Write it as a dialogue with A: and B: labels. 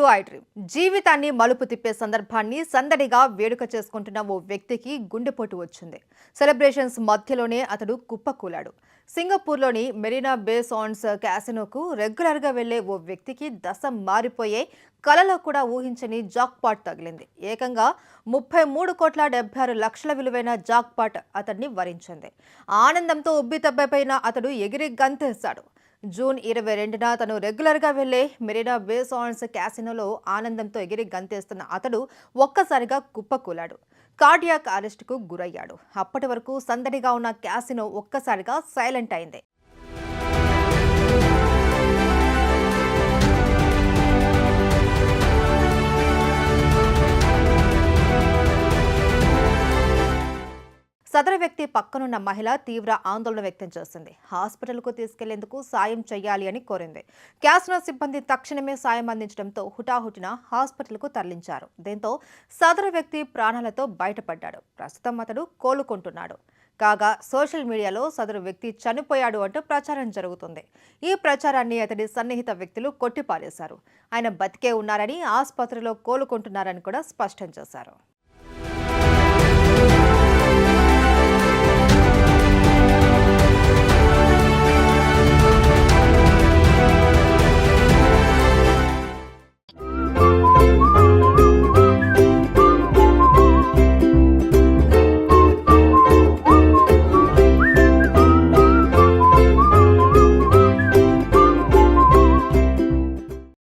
A: To I dream జీవితాన్ని మలుపు తిప్పే సందర్భాన్ని సందడిగా వేడుక చేసుకుంటున్న ఓ వ్యక్తికి గుండెపోటు వచ్చింది. సెలబ్రేషన్స్ మధ్యలోనే అతడు కుప్పకూలాడు. సింగపూర్లోని మెరీనా బే సాండ్స్ క్యాసినోకు రెగ్యులర్గా వెళ్లే ఓ వ్యక్తికి దశ మారిపోయే కలలో కూడా ఊహించని జాక్పాట్ తగిలింది. ఏకంగా 33,76,00,000 విలువైన జాక్పాట్ అతన్ని వరించింది. ఆనందంతో ఉబ్బితబ్బైపోయిన అతడు ఎగిరి గంతేశాడు. జూన్ 22న తను రెగ్యులర్గా వెళ్లే మెరీనా బే సాండ్స్ క్యాసినోలో ఆనందంతో ఎగిరి గంతేస్తున్న అతడు ఒక్కసారిగా కుప్పకూలాడు. కార్డియాక్ అరెస్టుకు గురయ్యాడు. అప్పటి వరకు సందడిగా ఉన్న క్యాసినో ఒక్కసారిగా సైలెంట్ అయింది. సదరు వ్యక్తి పక్కనున్న మహిళ తీవ్ర ఆందోళన వ్యక్తం చేసింది. హాస్పిటల్కు తీసుకెళ్లేందుకు సాయం చేయాలి అని కోరింది. క్యాసినో సిబ్బంది తక్షణమే సాయం అందించడంతో హుటాహుటిన హాస్పిటల్కు తరలించారు. దీంతో సదరు వ్యక్తి ప్రాణాలతో బయటపడ్డాడు. ప్రస్తుతం అతడు కోలుకుంటున్నాడు. కాగా సోషల్ మీడియాలో సదరు వ్యక్తి చనిపోయాడు అంటూ ప్రచారం జరుగుతుంది. ఈ ప్రచారాన్ని అతడి సన్నిహిత వ్యక్తులు కొట్టిపారేశారు. ఆయన బతికే ఉన్నారని, ఆసుపత్రిలో కోలుకుంటున్నారని కూడా స్పష్టం చేశారు.